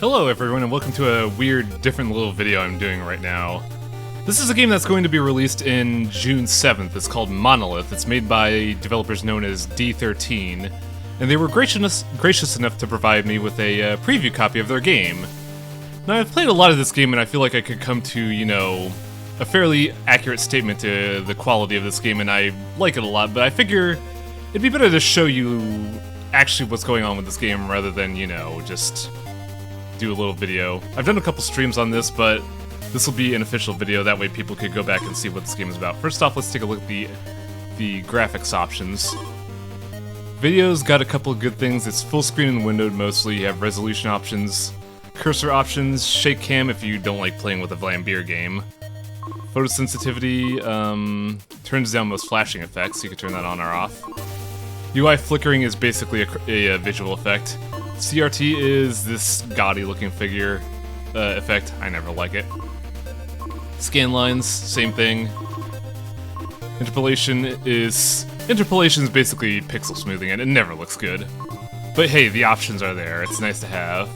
Hello everyone and welcome to a weird, different little video I'm doing right now. This is a game that's going to be released in June 7th. It's called Monolith. It's made by developers known as D13, and they were gracious enough to provide me with a preview copy of their game. Now, I've played a lot of this game and I feel like I could come to, you know, a fairly accurate statement to the quality of this game, and I like it a lot, but I figure it'd be better to show you actually what's going on with this game rather than, you know, just do a little video. I've done a couple streams on this, but this will be an official video, that way people could go back and see what this game is about. First off, let's take a look at the graphics options. Video's got a couple of good things. It's full screen and windowed mostly. You have resolution options, cursor options, shake cam if you don't like playing with a Vlambeer game. Photosensitivity turns down most flashing effects, so you can turn that on or off. UI flickering is basically a visual effect. CRT is this gaudy looking figure effect. I never like it. Scan lines, same thing. Interpolation is basically pixel smoothing, and it never looks good. But hey, the options are there. It's nice to have.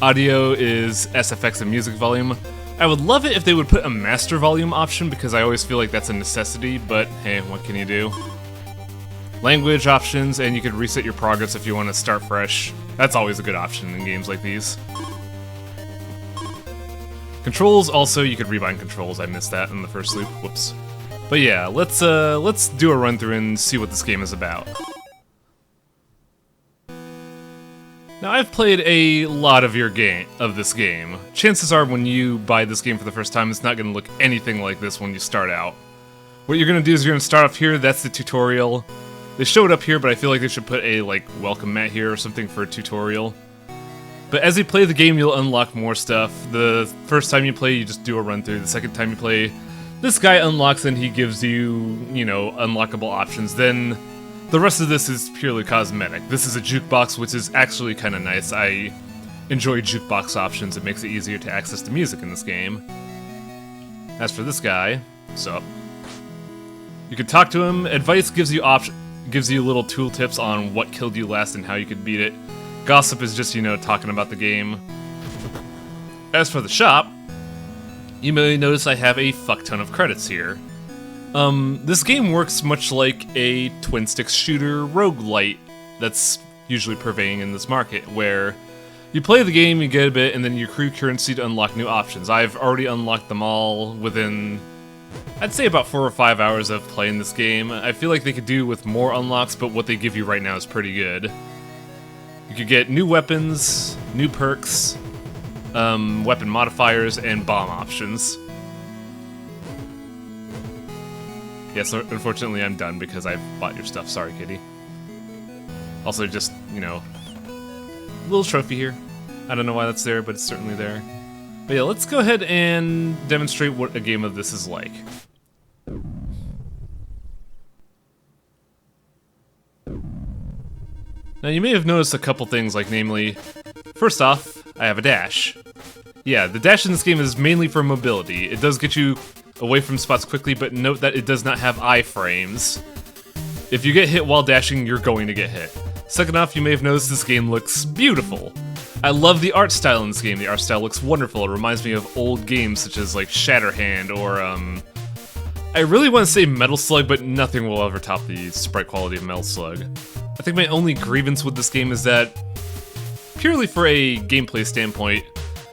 Audio is SFX and music volume. I would love it if they would put a master volume option, because I always feel like that's a necessity, but hey, what can you do? Language options, and you could reset your progress if you want to start fresh. That's always a good option in games like these. Controls, also, you could rebind controls. I missed that in the first loop. Whoops. But yeah, let's do a run through and see what this game is about. Now, I've played a lot of this game. Chances are when you buy this game for the first time, it's not going to look anything like this when you start out. What you're going to do is you're going to start off here. That's the tutorial. They show it up here, but I feel like they should put a, like, welcome mat here or something for a tutorial. But as you play the game, you'll unlock more stuff. The first time you play, you just do a run-through. The second time you play, this guy unlocks and he gives you, you know, unlockable options. Then the rest of this is purely cosmetic. This is a jukebox, which is actually kind of nice. I enjoy jukebox options. It makes it easier to access the music in this game. As for this guy, sup? You can talk to him. Advice gives you little tooltips on what killed you last and how you could beat it. Gossip is just, you know, talking about the game. As for the shop, you may notice I have a fuck ton of credits here. This game works much like a twin-stick shooter rogue-lite that's usually pervading in this market, where you play the game, you get a bit, and then you accrue currency to unlock new options. I've already unlocked them all within, I'd say, about 4 or 5 hours of playing this game. I feel like they could do with more unlocks, but what they give you right now is pretty good. You could get new weapons, new perks, weapon modifiers, and bomb options. Yes, unfortunately I'm done because I bought your stuff. Sorry, kitty. Also, just, you know, a little trophy here. I don't know why that's there, but it's certainly there. But yeah, let's go ahead and demonstrate what a game of this is like. Now, you may have noticed a couple things, like namely, first off, I have a dash. Yeah, the dash in this game is mainly for mobility. It does get you away from spots quickly, but note that it does not have iframes. If you get hit while dashing, you're going to get hit. Second off, you may have noticed this game looks beautiful. I love the art style in this game. The art style looks wonderful. It reminds me of old games such as like Shatterhand or I really want to say Metal Slug, but nothing will ever top the sprite quality of Metal Slug. I think my only grievance with this game is that, purely for a gameplay standpoint,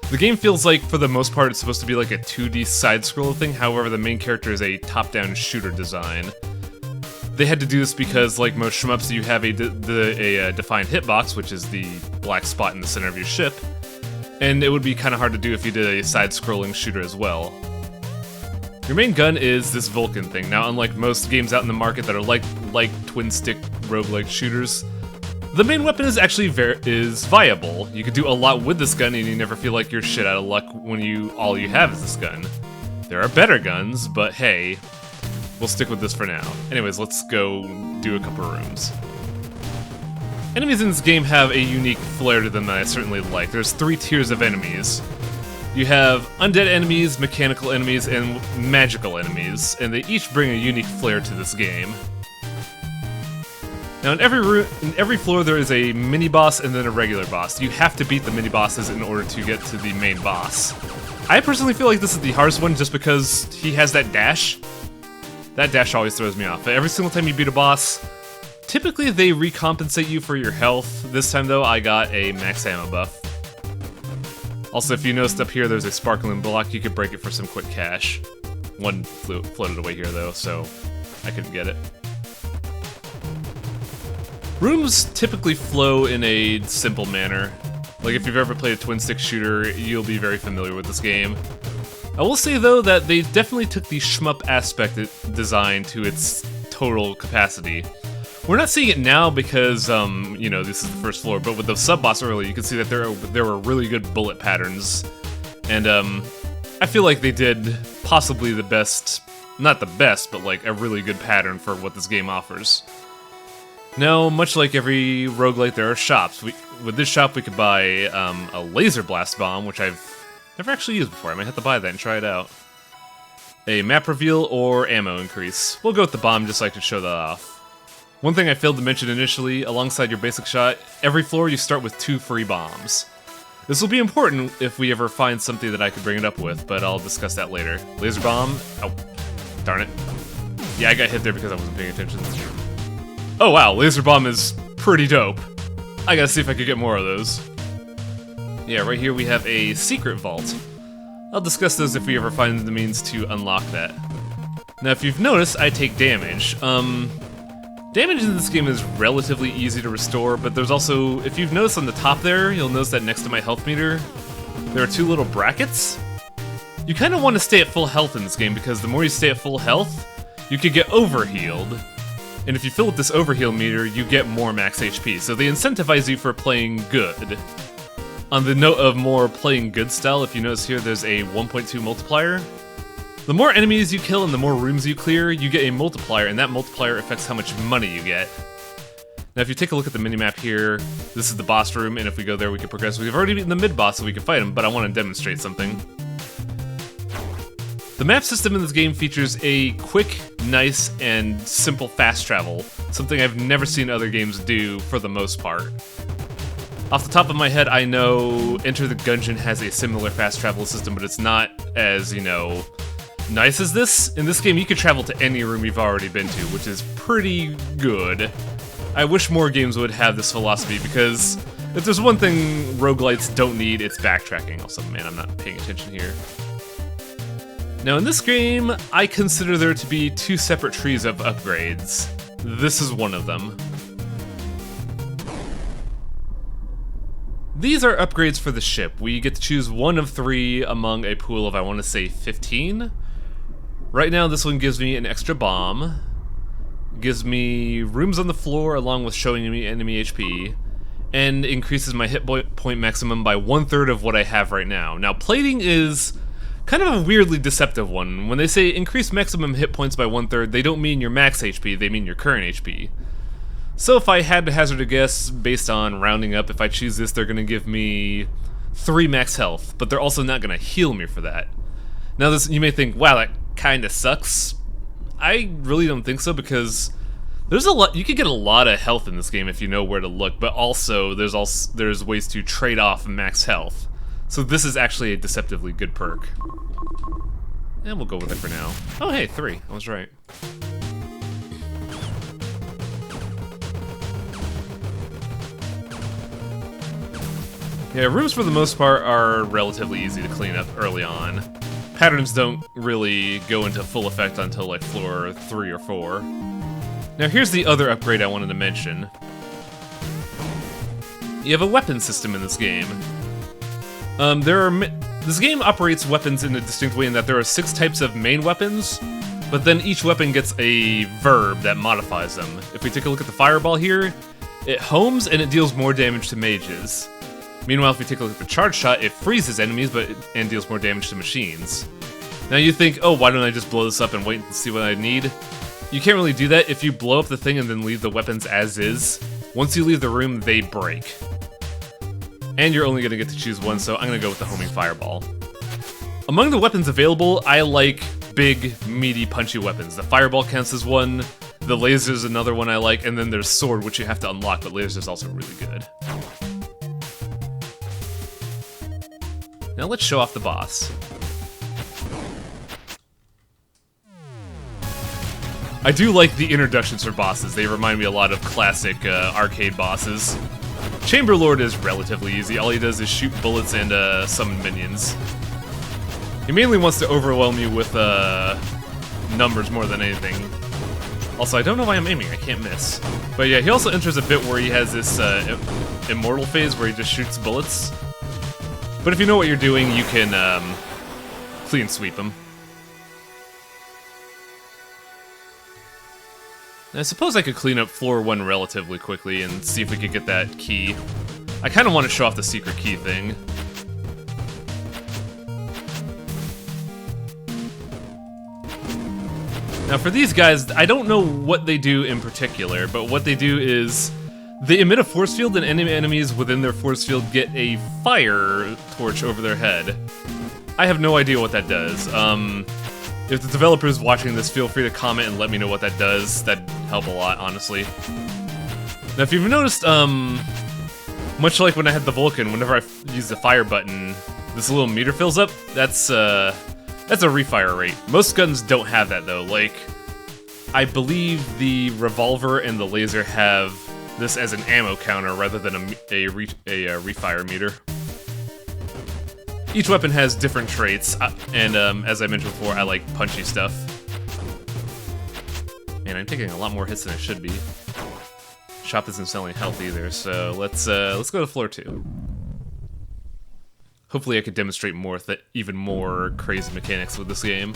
the game feels like, for the most part, it's supposed to be like a 2D side-scroller thing, however the main character is a top-down shooter design. They had to do this because, like most shmups, you have a defined hitbox, which is the black spot in the center of your ship, and it would be kind of hard to do if you did a side-scrolling shooter as well. Your main gun is this Vulcan thing. Now, unlike most games out in the market that are like twin-stick roguelike shooters, the main weapon is actually viable. You could do a lot with this gun and you never feel like you're shit out of luck when all you have is this gun. There are better guns, but hey, we'll stick with this for now. Anyways, let's go do a couple rooms. Enemies in this game have a unique flair to them that I certainly like. There's 3 tiers of enemies. You have undead enemies, mechanical enemies, and magical enemies, and they each bring a unique flair to this game. Now, in every floor there is a mini-boss and then a regular boss. You have to beat the mini-bosses in order to get to the main boss. I personally feel like this is the hardest one just because he has that dash. That dash always throws me off. But every single time you beat a boss, typically they recompensate you for your health. This time, though, I got a max ammo buff. Also, if you noticed up here, there's a sparkling block. You could break it for some quick cash. One floated away here, though, so I couldn't get it. Rooms typically flow in a simple manner. Like, if you've ever played a twin-stick shooter, you'll be very familiar with this game. I will say, though, that they definitely took the shmup aspect design to its total capacity. We're not seeing it now because, you know, this is the first floor, but with the sub-boss earlier, you can see that there were really good bullet patterns. And, I feel like they did possibly the best, not the best, but like a really good pattern for what this game offers. Now, much like every roguelite, there are shops. With this shop, we could buy a laser blast bomb, which I've never actually used before. I might have to buy that and try it out. A map reveal or ammo increase. We'll go with the bomb just so I can show that off. One thing I failed to mention initially, alongside your basic shot, every floor you start with 2 free bombs. This will be important if we ever find something that I could bring it up with, but I'll discuss that later. Laser bomb. Oh, darn it. Yeah, I got hit there because I wasn't paying attention. Oh wow, laser bomb is pretty dope. I gotta see if I could get more of those. Yeah, right here we have a secret vault. I'll discuss those if we ever find the means to unlock that. Now, if you've noticed, I take damage. Damage in this game is relatively easy to restore, but there's also, if you've noticed on the top there, you'll notice that next to my health meter, there are 2 little brackets. You kind of want to stay at full health in this game, because the more you stay at full health, you could get overhealed. And if you fill up this overheal meter, you get more max HP, so they incentivize you for playing good. On the note of more playing good style, if you notice here, there's a 1.2 multiplier. The more enemies you kill and the more rooms you clear, you get a multiplier, and that multiplier affects how much money you get. Now, if you take a look at the minimap here, this is the boss room, and if we go there, we can progress. We've already beaten the mid-boss, so we can fight him, but I want to demonstrate something. The map system in this game features a quick, nice, and simple fast travel, something I've never seen other games do for the most part. Off the top of my head, I know Enter the Gungeon has a similar fast travel system, but it's not as, you know, nice as this. In this game, you can travel to any room you've already been to, which is pretty good. I wish more games would have this philosophy, because if there's one thing roguelites don't need, it's backtracking. Also, man, I'm not paying attention here. Now, in this game, I consider there to be 2 separate trees of upgrades. This is one of them. These are upgrades for the ship. We get to choose one of 3 among a pool of, I want to say, 15? Right now, this one gives me an extra bomb, gives me rooms on the floor along with showing me enemy HP, and increases my hit point maximum by 1/3 of what I have right now. Now, plating is kind of a weirdly deceptive one. When they say increase maximum hit points by 1/3, they don't mean your max HP, they mean your current HP. So if I had to hazard a guess, based on rounding up, if I choose this, they're going to give me 3 max health, but they're also not going to heal me for that. Now, this, you may think, wow, that kind of sucks. I really don't think so, because there's a lot. You can get a lot of health in this game if you know where to look, but also there's ways to trade off max health. So this is actually a deceptively good perk. And we'll go with it for now. Oh hey, 3. I was right. Yeah, rooms for the most part are relatively easy to clean up early on. Patterns don't really go into full effect until like floor 3 or 4. Now here's the other upgrade I wanted to mention. You have a weapon system in this game. This game operates weapons in a distinct way in that there are 6 types of main weapons, but then each weapon gets a verb that modifies them. If we take a look at the fireball here, it homes and it deals more damage to mages. Meanwhile, if we take a look at the charge shot, it freezes enemies and deals more damage to machines. Now you think, oh, why don't I just blow this up and wait and see what I need? You can't really do that. If you blow up the thing and then leave the weapons as is, once you leave the room, they break. And you're only going to get to choose one, so I'm going to go with the homing fireball. Among the weapons available, I like big, meaty, punchy weapons. The fireball counts as one, the laser's another one I like, and then there's sword, which you have to unlock, but laser's also really good. Now let's show off the boss. I do like the introductions for bosses. They remind me a lot of classic arcade bosses. Chamber Lord is relatively easy. All he does is shoot bullets and summon minions. He mainly wants to overwhelm you with numbers more than anything. Also, I don't know why I'm aiming. I can't miss. But yeah, he also enters a bit where he has this immortal phase where he just shoots bullets. But if you know what you're doing, you can clean sweep him. I suppose I could clean up floor 1 relatively quickly and see if we could get that key. I kind of want to show off the secret key thing. Now for these guys, I don't know what they do in particular, but what they do is they emit a force field and enemy enemies within their force field get a fire torch over their head. I have no idea what that does. If the developer's watching this, feel free to comment and let me know what that does. That'd help a lot, honestly. Now, if you've noticed, much like when I had the Vulcan, whenever I use the fire button, this little meter fills up. That's a refire rate. Most guns don't have that, though. Like, I believe the revolver and the laser have this as an ammo counter rather than a refire meter. Each weapon has different traits, and as I mentioned before, I like punchy stuff. Man, I'm taking a lot more hits than I should be. Shop isn't selling health either, so let's go to floor 2. Hopefully I could demonstrate even more crazy mechanics with this game.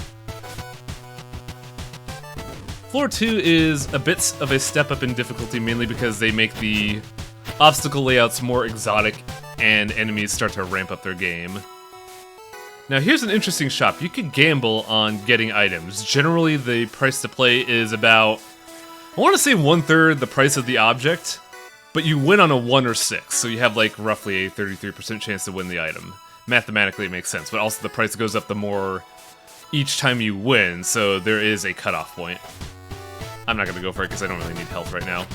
Floor 2 is a bit of a step up in difficulty, mainly because they make the obstacle layouts more exotic and enemies start to ramp up their game. Now here's an interesting shop. You can gamble on getting items. Generally the price to play is about, I want to say 1/3 the price of the object, but you win on a 1 or 6, so you have like roughly a 33% chance to win the item. Mathematically it makes sense, but also the price goes up the more each time you win, so there is a cutoff point. I'm not going to go for it because I don't really need health right now.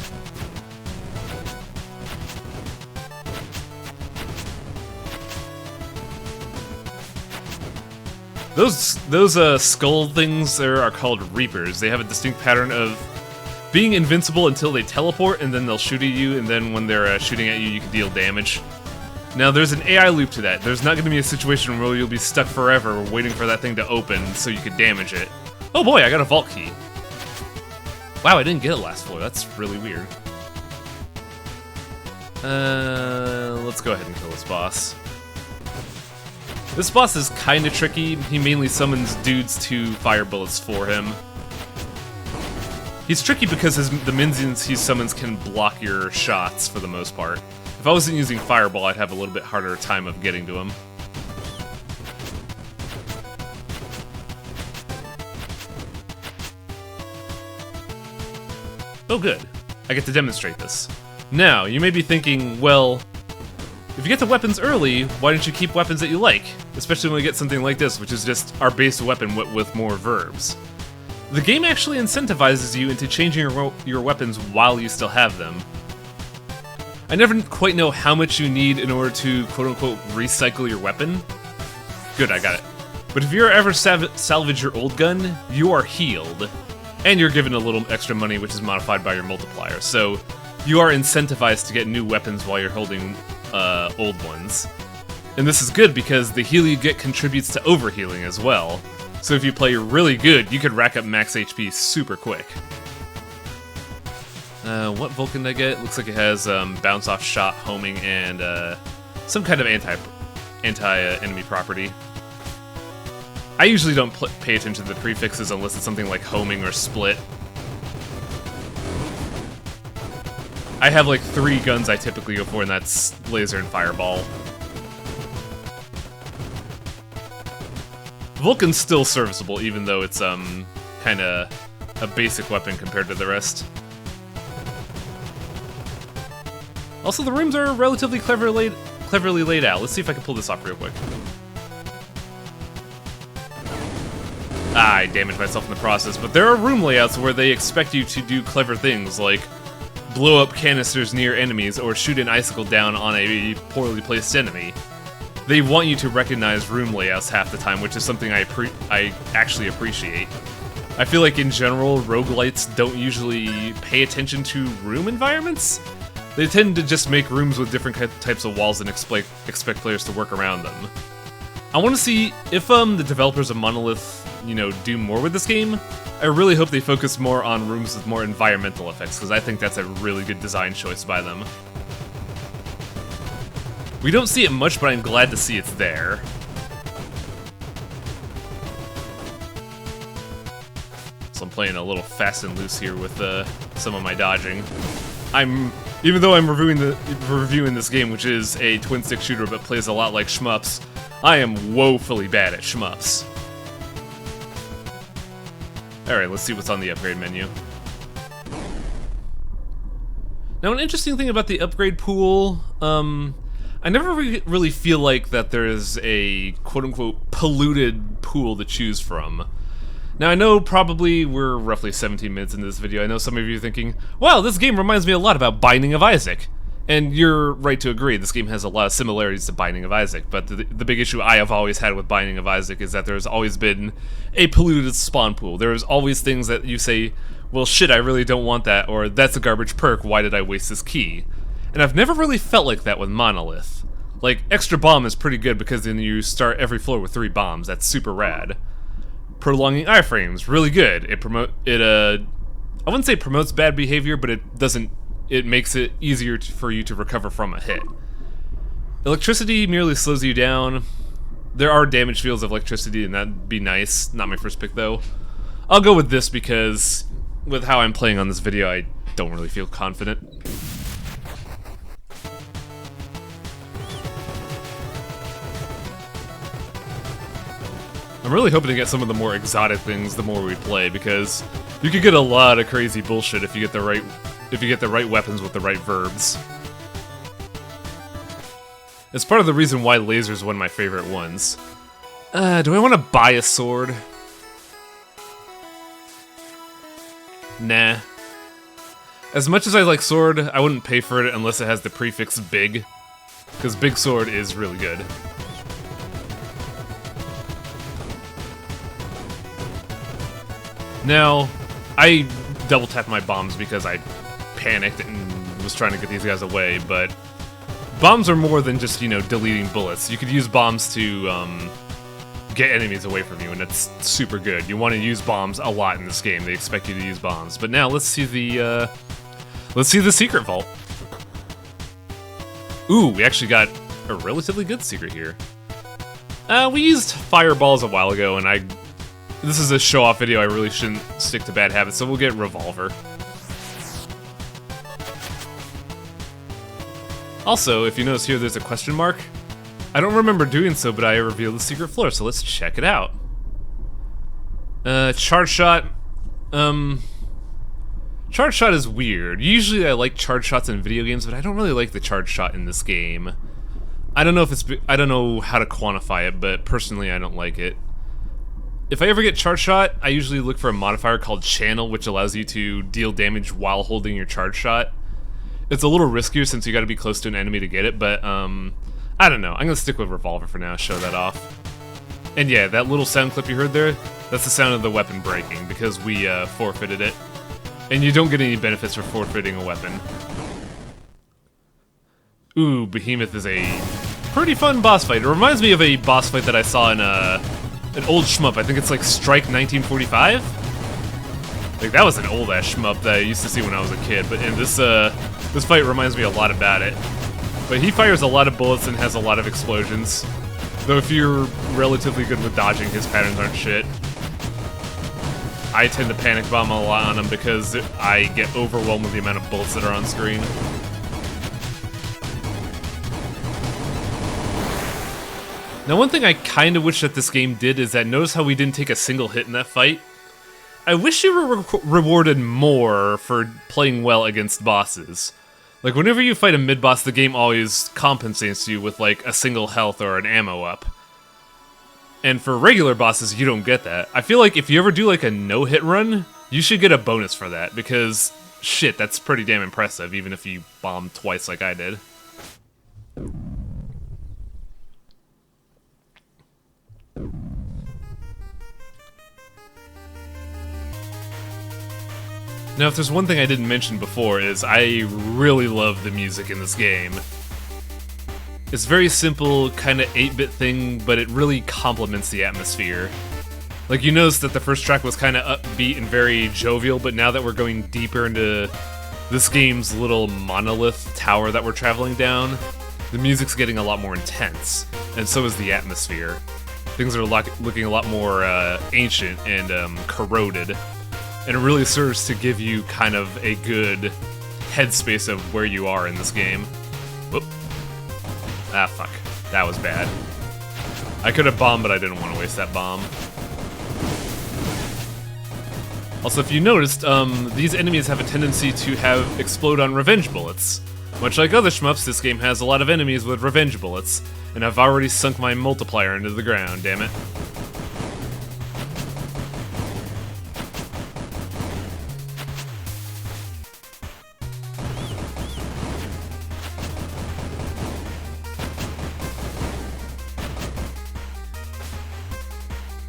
Those skull things there are called Reapers. They have a distinct pattern of being invincible until they teleport, and then they'll shoot at you, and then when they're shooting at you, you can deal damage. Now, there's an AI loop to that. There's not going to be a situation where you'll be stuck forever waiting for that thing to open so you can damage it. Oh boy, I got a vault key. Wow, I didn't get it last floor. That's really weird. Let's go ahead and kill this boss. This boss is kinda tricky. He mainly summons dudes to fire bullets for him. He's tricky because the minions he summons can block your shots for the most part. If I wasn't using Fireball, I'd have a little bit harder time of getting to him. Oh good, I get to demonstrate this. Now, you may be thinking, well, if you get the weapons early, why don't you keep weapons that you like? Especially when we get something like this, which is just our base weapon with more verbs. The game actually incentivizes you into changing your weapons while you still have them. I never quite know how much you need in order to quote-unquote recycle your weapon. Good, I got it. But if you're ever salvage your old gun, you are healed. And you're given a little extra money, which is modified by your multiplier. So you are incentivized to get new weapons while you're holding old ones. And this is good because the heal you get contributes to overhealing as well. So if you play really good, you could rack up max HP super quick. What Vulcan did I get? Looks like it has bounce off shot, homing, and some kind of anti-enemy property. I usually don't pay attention to the prefixes unless it's something like homing or split. I have like 3 guns I typically go for, and that's laser and fireball. Vulcan's still serviceable, even though it's kinda a basic weapon compared to the rest. Also, the rooms are relatively cleverly laid out. Let's see if I can pull this off real quick. I damaged myself in the process, but there are room layouts where they expect you to do clever things, like blow up canisters near enemies or shoot an icicle down on a poorly placed enemy. They want you to recognize room layouts half the time, which is something I actually appreciate. I feel like in general, roguelites don't usually pay attention to room environments. They tend to just make rooms with different types of walls and expect players to work around them. I want to see if the developers of Monolith, do more with this game. I really hope they focus more on rooms with more environmental effects, because I think that's a really good design choice by them. We don't see it much, but I'm glad to see it's there. So I'm playing a little fast and loose here with some of my dodging. Even though I'm reviewing this game, which is a twin-stick shooter but plays a lot like shmups, I am woefully bad at shmups. Alright, let's see what's on the upgrade menu. Now, an interesting thing about the upgrade pool, I never really feel like that there is a quote-unquote polluted pool to choose from. Now, I know probably we're roughly 17 minutes into this video. I know some of you are thinking, wow, this game reminds me a lot about Binding of Isaac. And you're right to agree, this game has a lot of similarities to Binding of Isaac, but the big issue I have always had with Binding of Isaac is that there's always been a polluted spawn pool. There's always things that you say, well shit, I really don't want that, or that's a garbage perk, why did I waste this key? And I've never really felt like that with Monolith. Like, extra bomb is pretty good because then you start every floor with 3 bombs, that's super rad. Prolonging iframes, really good. I wouldn't say promotes bad behavior, but it makes it easier for you to recover from a hit. Electricity merely slows you down. There are damage fields of electricity, and that'd be nice. Not my first pick, though. I'll go with this because, with how I'm playing on this video, I don't really feel confident. I'm really hoping to get some of the more exotic things the more we play, because you could get a lot of crazy bullshit if you get the right weapons with the right verbs. It's part of the reason why laser's one of my favorite ones. Do I want to buy a sword? Nah. As much as I like sword, I wouldn't pay for it unless it has the prefix big, because big sword is really good. Now, I double tapped my bombs because I panicked and was trying to get these guys away, but bombs are more than just, deleting bullets. You could use bombs to get enemies away from you, and it's super good. You want to use bombs a lot in this game. They expect you to use bombs. But now let's see the secret vault. Ooh, we actually got a relatively good secret here. We used fireballs a while ago, and this is a show-off video, I really shouldn't stick to bad habits, so we'll get revolver. Also, if you notice here, there's a question mark. I don't remember doing so, but I revealed the secret floor, so let's check it out. Charge shot. Charge shot is weird. Usually I like charge shots in video games, but I don't really like the charge shot in this game. I don't know how to quantify it, but personally I don't like it. If I ever get charge shot, I usually look for a modifier called channel, which allows you to deal damage while holding your charge shot. It's a little riskier since you gotta be close to an enemy to get it, but I don't know. I'm gonna stick with revolver for now, show that off. And yeah, that little sound clip you heard there, that's the sound of the weapon breaking, because we forfeited it. And you don't get any benefits for forfeiting a weapon. Ooh, Behemoth is a pretty fun boss fight. It reminds me of a boss fight that I saw in an old shmup. I think it's like Strike 1945? Like, that was an old-ass shmup that I used to see when I was a kid, but in this fight reminds me a lot about it. But he fires a lot of bullets and has a lot of explosions. Though if you're relatively good with dodging, his patterns aren't shit. I tend to panic bomb a lot on him because I get overwhelmed with the amount of bullets that are on screen. Now, one thing I kind of wish that this game did is that notice how we didn't take a single hit in that fight? I wish you were rewarded more for playing well against bosses. Like, whenever you fight a mid-boss, the game always compensates you with, like, a single health or an ammo up. And for regular bosses, you don't get that. I feel like if you ever do, like, a no-hit run, you should get a bonus for that, because, shit, that's pretty damn impressive, even if you bomb twice like I did. Now, if there's one thing I didn't mention before, is I really love the music in this game. It's very simple, kind of 8-bit thing, but it really complements the atmosphere. Like, you notice that the first track was kind of upbeat and very jovial, but now that we're going deeper into this game's little monolith tower that we're traveling down, the music's getting a lot more intense, and so is the atmosphere. Things are looking a lot more ancient and corroded. And it really serves to give you kind of a good headspace of where you are in this game. Whoop. Ah, fuck. That was bad. I could have bombed, but I didn't want to waste that bomb. Also, if you noticed, these enemies have a tendency to have explode on revenge bullets. Much like other shmups, this game has a lot of enemies with revenge bullets, and I've already sunk my multiplier into the ground, damn it.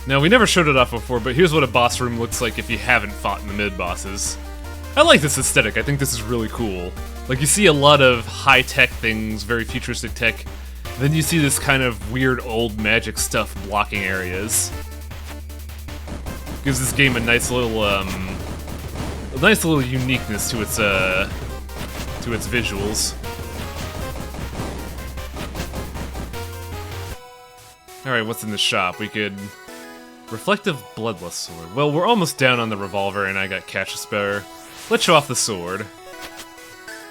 Now, we never showed it off before, but here's what a boss room looks like if you haven't fought in the mid-bosses. I like this aesthetic, I think this is really cool. Like, you see a lot of high-tech things, very futuristic tech, then you see this kind of weird old magic stuff blocking areas. Gives this game a nice little uniqueness to its visuals. Alright, what's in the shop? We could... Reflective Bloodlust Sword. Well, we're almost down on the revolver, and I got cash to spare. Let's show off the sword.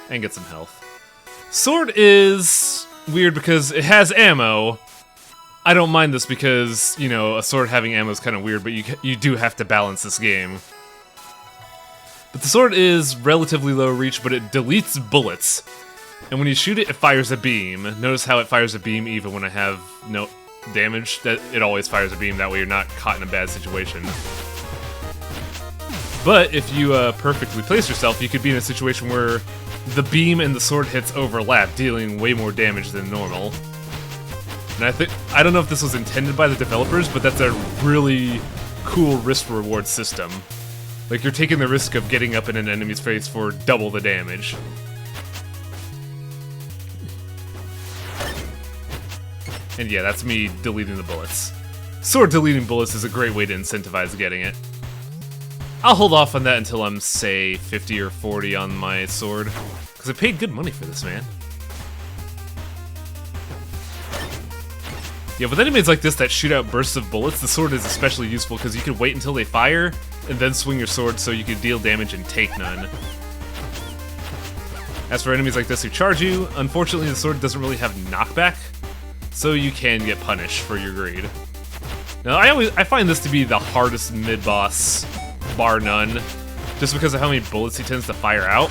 And get some health. Sword is weird because it has ammo. I don't mind this because, you know, a sword having ammo is kind of weird, but you do have to balance this game. But the sword is relatively low reach, but it deletes bullets. And when you shoot it, it fires a beam. Notice how it fires a beam even when I have no... damage, that it always fires a beam, that way you're not caught in a bad situation. But if you perfectly place yourself, you could be in a situation where the beam and the sword hits overlap, dealing way more damage than normal. And I don't know if this was intended by the developers, but that's a really cool risk-reward system. Like, you're taking the risk of getting up in an enemy's face for double the damage. And yeah, that's me deleting the bullets. Sword deleting bullets is a great way to incentivize getting it. I'll hold off on that until I'm, say, 50 or 40 on my sword. Because I paid good money for this, man. Yeah, with enemies like this that shoot out bursts of bullets, the sword is especially useful because you can wait until they fire, and then swing your sword so you can deal damage and take none. As for enemies like this who charge you, unfortunately the sword doesn't really have knockback, so you can get punished for your greed. Now, I find this to be the hardest mid-boss, bar none, just because of how many bullets he tends to fire out,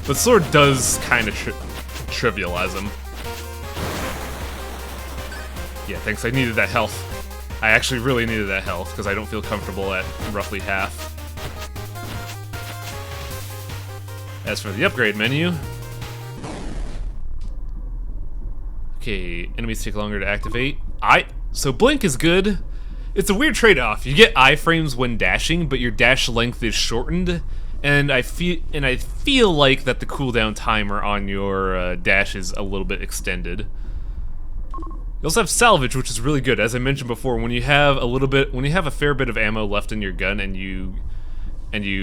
but sword does kind of trivialize him. Yeah, thanks, I needed that health. I actually really needed that health, because I don't feel comfortable at roughly half. As for the upgrade menu... Okay, enemies take longer to activate. So Blink is good, It's a weird trade-off. You get iframes when dashing, but your dash length is shortened, and I feel like that the cooldown timer on your dash is a little bit extended. You also have salvage, which is really good. As I mentioned before, when you have a fair bit of ammo left in your gun and you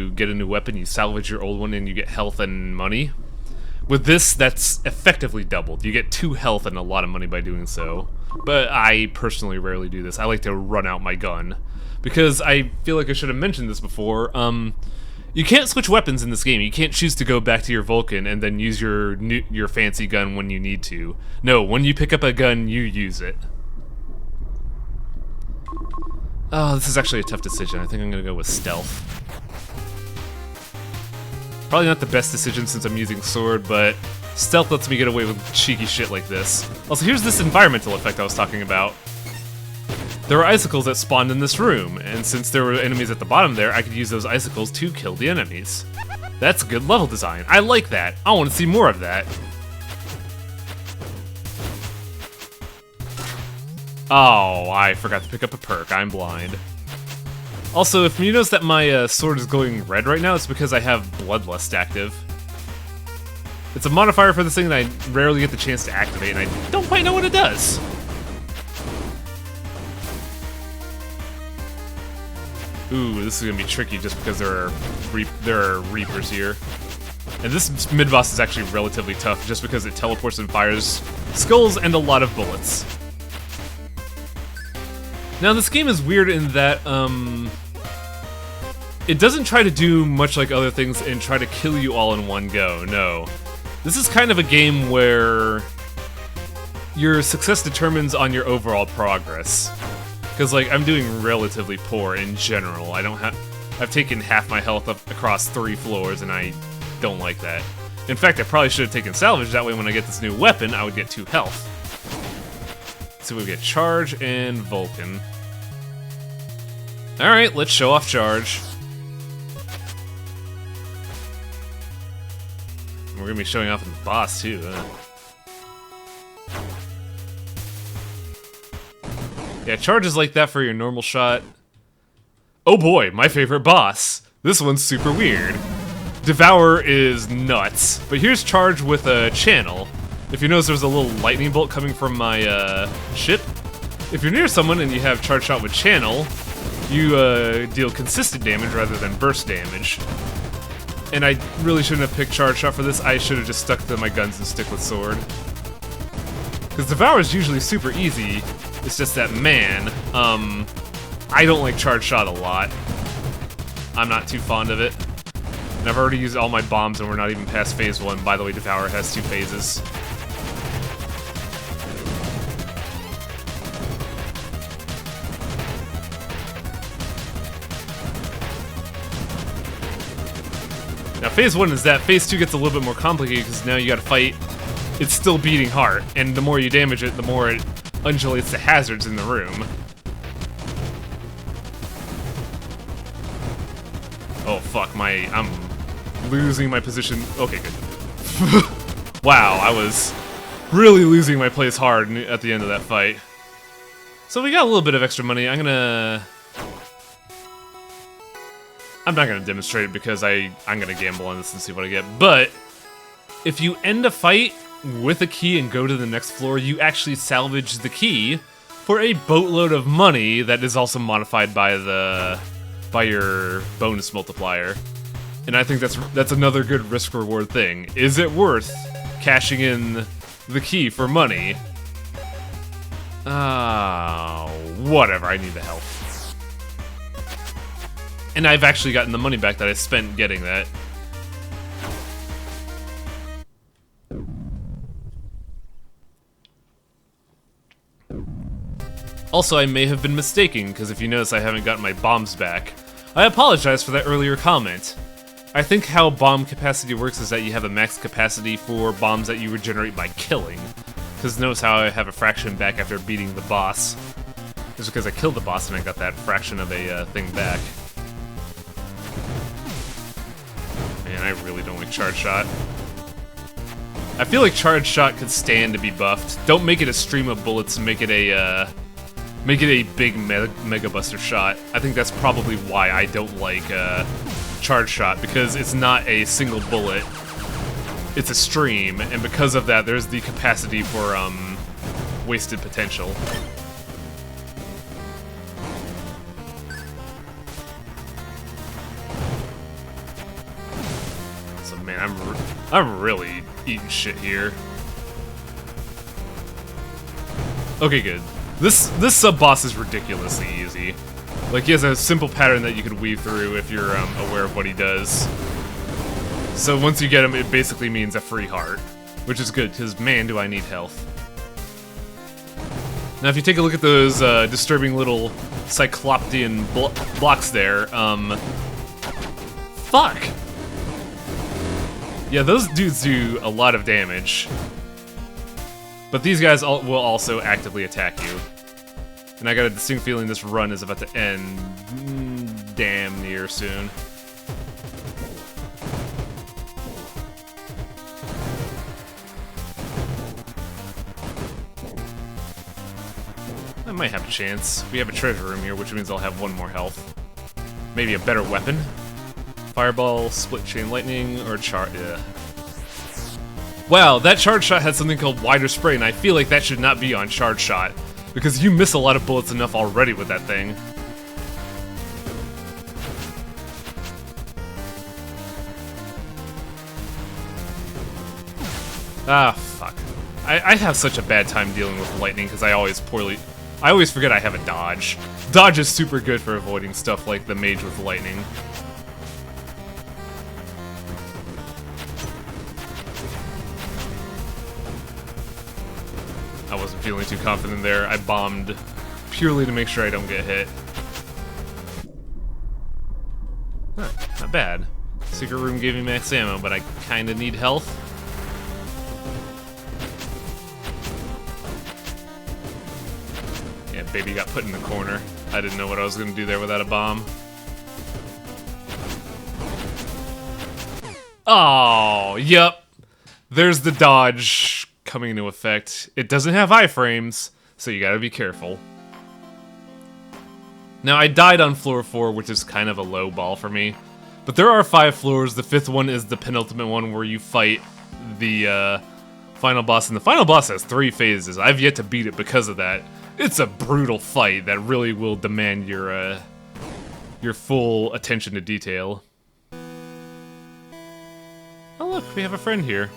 get a new weapon, you salvage your old one and you get health and money. With this, that's effectively doubled. You get 2 health and a lot of money by doing so. But I personally rarely do this. I like to run out my gun. Because I feel like I should have mentioned this before, you can't switch weapons in this game. You can't choose to go back to your Vulcan and then use your fancy gun when you need to. No, when you pick up a gun, you use it. Oh, this is actually a tough decision. I think I'm gonna go with stealth. Probably not the best decision since I'm using sword, but stealth lets me get away with cheeky shit like this. Also, here's this environmental effect I was talking about. There were icicles that spawned in this room, and since there were enemies at the bottom there, I could use those icicles to kill the enemies. That's good level design. I like that. I want to see more of that. Oh, I forgot to pick up a perk. I'm blind. Also, if you notice that my sword is glowing red right now, it's because I have Bloodlust active. It's a modifier for this thing that I rarely get the chance to activate, and I don't quite know what it does. Ooh, this is gonna be tricky just because there are Reapers here. And this mid-boss is actually relatively tough just because it teleports and fires skulls and a lot of bullets. Now, this game is weird in that, it doesn't try to do much like other things and try to kill you all in one go, no. This is kind of a game where your success determines on your overall progress. Because, like, I'm doing relatively poor in general. I've taken half my health up across 3 floors, and I don't like that. In fact, I probably should have taken salvage, that way when I get this new weapon, I would get 2 health. So we get charge and Vulcan. Alright, let's show off charge. We're gonna be showing off in the boss too, huh? Yeah, charge is like that for your normal shot. Oh boy, my favorite boss. This one's super weird. Devour is nuts, but here's charge with a channel. If you notice, there's a little lightning bolt coming from my ship. If you're near someone and you have charge shot with channel, you deal consistent damage rather than burst damage. And I really shouldn't have picked charge shot for this. I should have just stuck to my guns and stick with sword. Because Devour is usually super easy. It's just that, man, I don't like charge shot a lot. I'm not too fond of it. And I've already used all my bombs and we're not even past phase 1. By the way, Devour has 2 phases. Now, phase 1 is that. Phase 2 gets a little bit more complicated because now you gotta fight. It's still beating heart, and the more you damage it, the more it undulates the hazards in the room. Oh fuck, I'm losing my position. Okay, good. Wow, I was really losing my place hard at the end of that fight. So we got a little bit of extra money. I'm not gonna demonstrate it because I'm gonna gamble on this and see what I get. But if you end a fight with a key and go to the next floor, you actually salvage the key for a boatload of money that is also modified by your bonus multiplier. And I think that's another good risk-reward thing. Is it worth cashing in the key for money? Whatever, I need the health. And I've actually gotten the money back that I spent getting that. Also, I may have been mistaken, because if you notice I haven't gotten my bombs back. I apologize for that earlier comment. I think how bomb capacity works is that you have a max capacity for bombs that you regenerate by killing. Because notice how I have a fraction back after beating the boss. It's because I killed the boss and I got that fraction of a thing back. Man, I really don't like charge shot. I feel like charge shot could stand to be buffed. Don't make it a stream of bullets, make it a make it a big Mega Buster shot. I think that's probably why I don't like Charge Shot, because it's not a single bullet. It's a stream, and because of that, there's the capacity for wasted potential. So man, I'm really eating shit here. Okay, good. This sub-boss is ridiculously easy. Like, he has a simple pattern that you could weave through if you're aware of what he does. So once you get him, it basically means a free heart, which is good, because man, do I need health. Now, if you take a look at those disturbing little Cycloptean blocks there, fuck! Yeah, those dudes do a lot of damage. But these guys will also actively attack you. And I got a distinct feeling this run is about to end damn near soon. I might have a chance. We have a treasure room here, which means I'll have one more health. Maybe a better weapon? Fireball, split chain lightning, or yeah. Wow, that Charge Shot had something called Wider Spray, and I feel like that should not be on Charge Shot, because you miss a lot of bullets enough already with that thing. Ah, fuck. I have such a bad time dealing with lightning, because I always forget I have a dodge. Dodge is super good for avoiding stuff like the mage with lightning. I wasn't feeling too confident there. I bombed purely to make sure I don't get hit. Huh, not bad. Secret room gave me max ammo, but I kinda need health. Yeah, baby got put in the corner. I didn't know what I was gonna do there without a bomb. Oh, yep. There's the dodge coming into effect. It doesn't have iframes, so you gotta be careful. Now, I died on floor 4, which is kind of a low ball for me. But there are 5 floors. The 5th one is the penultimate one where you fight the final boss. And the final boss has 3 phases. I've yet to beat it because of that. It's a brutal fight that really will demand your full attention to detail. Oh look, we have a friend here.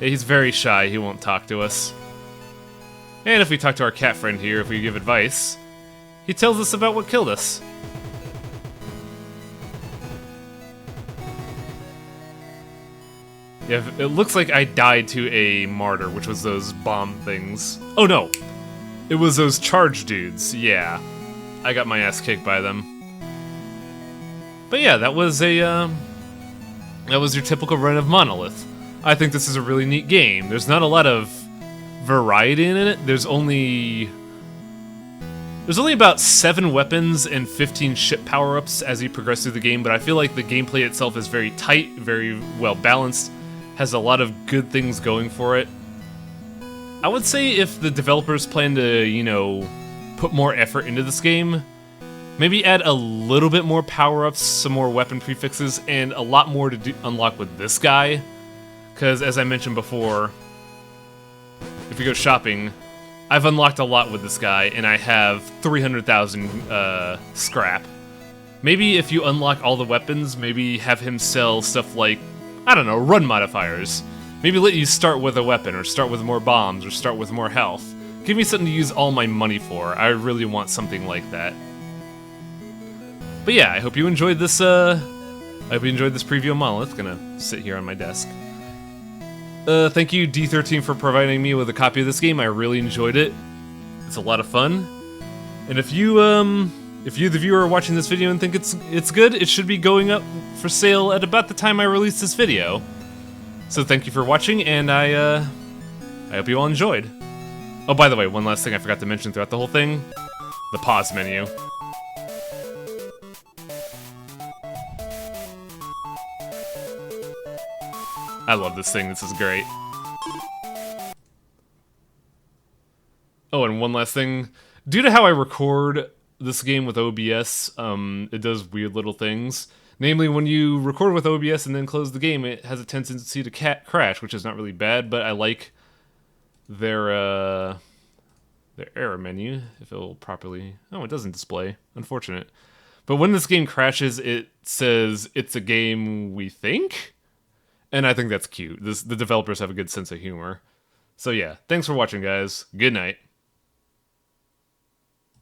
Yeah, he's very shy, he won't talk to us. And if we talk to our cat friend here, if we give advice, he tells us about what killed us. Yeah, it looks like I died to a martyr, which was those bomb things. Oh no! It was those charge dudes, yeah. I got my ass kicked by them. But yeah, that was your typical run of Monolith. I think this is a really neat game. There's not a lot of variety in it. There's only about 7 weapons and 15 ship power-ups as you progress through the game, but I feel like the gameplay itself is very tight, very well balanced, has a lot of good things going for it. I would say if the developers plan to, you know, put more effort into this game, maybe add a little bit more power-ups, some more weapon prefixes, and a lot more to unlock with this guy. Because, as I mentioned before, if you go shopping, I've unlocked a lot with this guy, and I have 300,000 scrap. Maybe if you unlock all the weapons, maybe have him sell stuff like, I don't know, run modifiers. Maybe let you start with a weapon, or start with more bombs, or start with more health. Give me something to use all my money for. I really want something like that. But yeah, I hope you enjoyed this, preview of Monolith. Gonna sit here on my desk. Thank you, D13, for providing me with a copy of this game. I really enjoyed it. It's a lot of fun. And if you, the viewer, are watching this video and think it's good, it should be going up for sale at about the time I release this video. So thank you for watching, and I hope you all enjoyed. Oh, by the way, one last thing I forgot to mention throughout the whole thing. The pause menu. I love this thing, this is great. Oh, and one last thing. Due to how I record this game with OBS, it does weird little things. Namely, when you record with OBS and then close the game, it has a tendency to crash, which is not really bad, but I like their error menu, if it'll properly... Oh, it doesn't display. Unfortunate. But when this game crashes, it says, it's a game we think? And I think that's cute. The developers have a good sense of humor. So yeah, thanks for watching, guys. Good night.